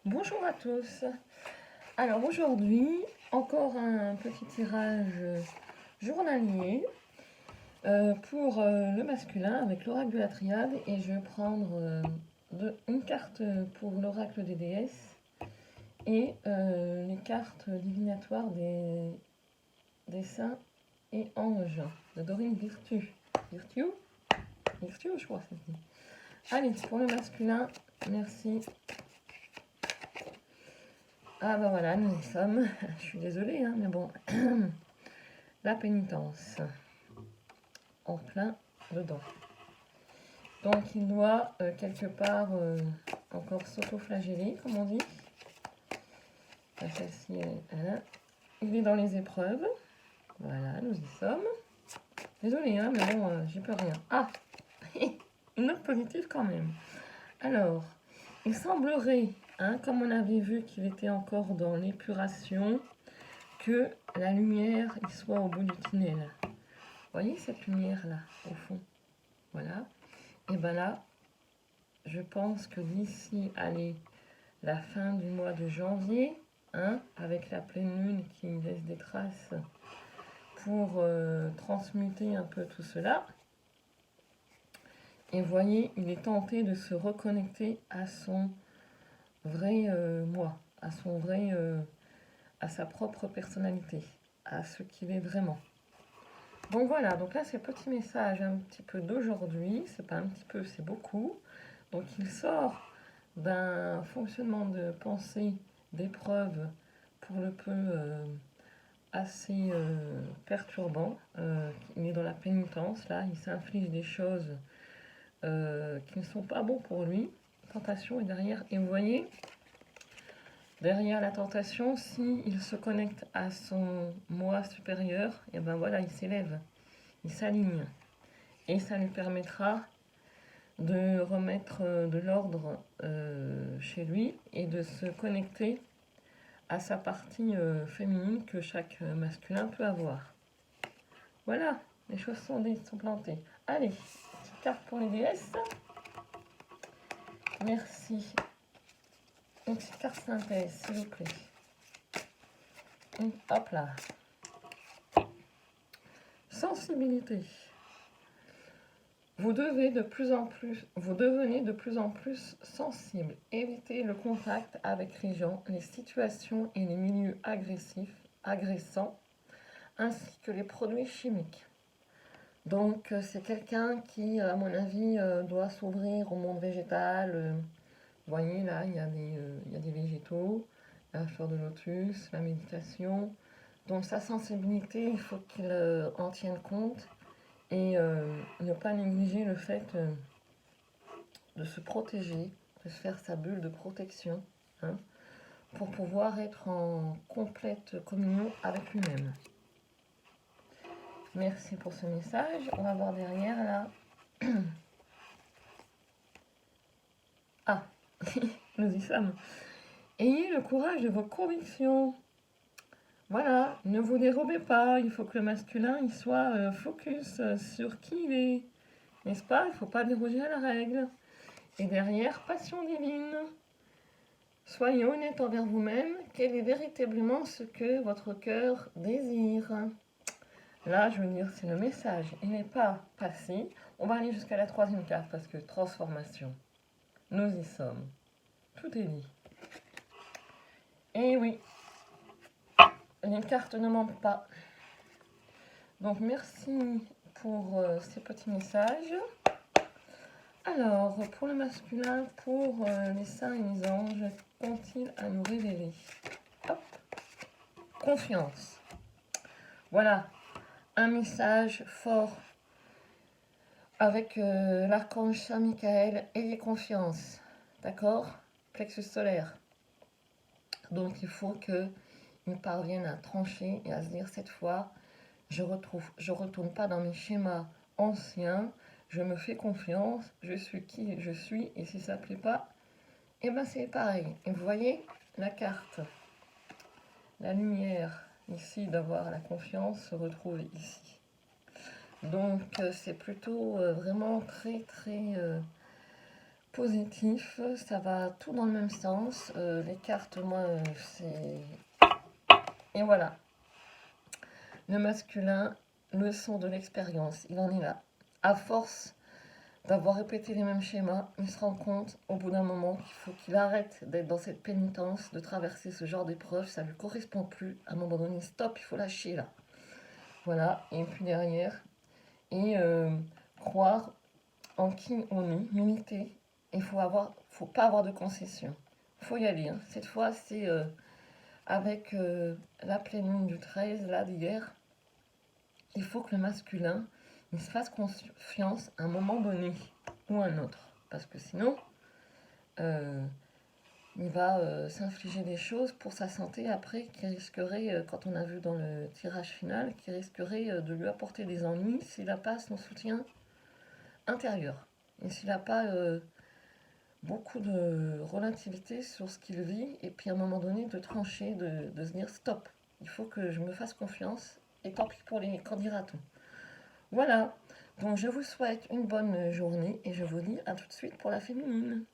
Bonjour à tous. Alors aujourd'hui, encore un petit tirage journalier pour le masculin avec l'oracle de la triade et je vais prendre une carte pour l'oracle des déesses et les cartes divinatoires des saints et anges de Dorine Virtue. Virtue, je crois que ça se dit. Allez, pour le masculin, merci. Ah bah voilà, nous y sommes. Je suis désolée, hein, mais bon. La pénitence. En plein dedans. Donc il doit quelque part encore s'auto-flageller, comme on dit. Celle-ci, il est dans les épreuves. Voilà, nous y sommes. Désolée, hein, mais bon, j'y peux rien. Ah, une note positive quand même. Alors, il semblerait, hein, comme on avait vu qu'il était encore dans l'épuration, que la lumière il soit au bout du tunnel. Vous voyez cette lumière là, au fond? Voilà. Et bien là, je pense que d'ici, allez, la fin du mois de janvier, hein, avec la pleine lune qui laisse des traces pour transmuter un peu tout cela. Et voyez, il est tenté de se reconnecter à son vrai moi, à son vrai, à sa propre personnalité, à ce qu'il est vraiment. Donc voilà, donc là c'est le petit message un petit peu d'aujourd'hui, c'est pas un petit peu, c'est beaucoup. Donc il sort d'un fonctionnement de pensée, d'épreuve pour le peu assez perturbant. Il est dans la pénitence, là, il s'inflige des choses qui ne sont pas bons pour lui. Tentation est derrière, et vous voyez, derrière la tentation, s'il se connecte à son moi supérieur, et ben voilà, il s'élève, il s'aligne. Et ça lui permettra de remettre de l'ordre chez lui et de se connecter à sa partie féminine que chaque masculin peut avoir. Voilà, les choses sont plantées. Allez, petite carte pour les déesses. Merci. Une petite carte synthèse, s'il vous plaît. Hop là. Sensibilité. Vous devenez de plus en plus sensible. Évitez le contact avec les gens, les situations et les milieux agressants, ainsi que les produits chimiques. Donc c'est quelqu'un qui, à mon avis, doit s'ouvrir au monde végétal. Vous voyez là, il y a des végétaux, la fleur de lotus, la méditation. Donc sa sensibilité, il faut qu'il en tienne compte. Et ne pas négliger le fait de se protéger, de se faire sa bulle de protection, hein, pour pouvoir être en complète communion avec lui-même. Merci pour ce message. On va voir derrière là. Ah, nous y sommes. Ayez le courage de vos convictions. Voilà, ne vous dérobez pas. Il faut que le masculin il soit focus sur qui il est. N'est-ce pas? Il ne faut pas déroger à la règle. Et derrière, passion divine. Soyez honnête envers vous-même. Quel est véritablement ce que votre cœur désire? Là, je veux dire, c'est le message. Il n'est pas passé. On va aller jusqu'à la troisième carte parce que transformation. Nous y sommes. Tout est dit. Et oui, les cartes ne mentent pas. Donc, merci pour ces petits messages. Alors, pour le masculin, pour les saints et les anges, qu'ont-ils à nous révéler? Hop. Confiance. Voilà, un message fort avec l'archange Saint Michael. Ayez confiance, d'accord? Plexus solaire. Donc, il faut qu'il parvienne à trancher et à se dire cette fois, je retourne pas dans mes schémas anciens. Je me fais confiance, je suis qui je suis, et si ça ne plaît pas, et ben c'est pareil. Et vous voyez la carte, la lumière ici d'avoir la confiance se retrouve ici. Donc c'est plutôt vraiment très très positif, ça va tout dans le même sens. Les cartes, moi, c'est... Et voilà, le masculin, leçon de l'expérience, il en est là. À force d'avoir répété les mêmes schémas, il se rend compte au bout d'un moment qu'il faut qu'il arrête d'être dans cette pénitence, de traverser ce genre d'épreuve, ça ne lui correspond plus. À un moment donné, stop, il faut lâcher là. Voilà, et puis derrière, et croire en qui on est, l'unité. Il faut pas avoir de concession. Il faut y aller, hein. Cette fois, c'est avec la pleine lune du 13, là, d'hier. Il faut que le masculin, il se fasse confiance à un moment donné ou à un autre. Parce que sinon, euh, il va s'infliger des choses pour sa santé après qui risquerait, quand on a vu dans le tirage final, qui risquerait de lui apporter des ennuis s'il n'a pas son soutien intérieur. Et s'il n'a pas beaucoup de relativité sur ce qu'il vit, et puis à un moment donné de trancher, de se dire stop, il faut que je me fasse confiance, et tant pis pour les candidats. Voilà, donc je vous souhaite une bonne journée, et je vous dis à tout de suite pour la féminine.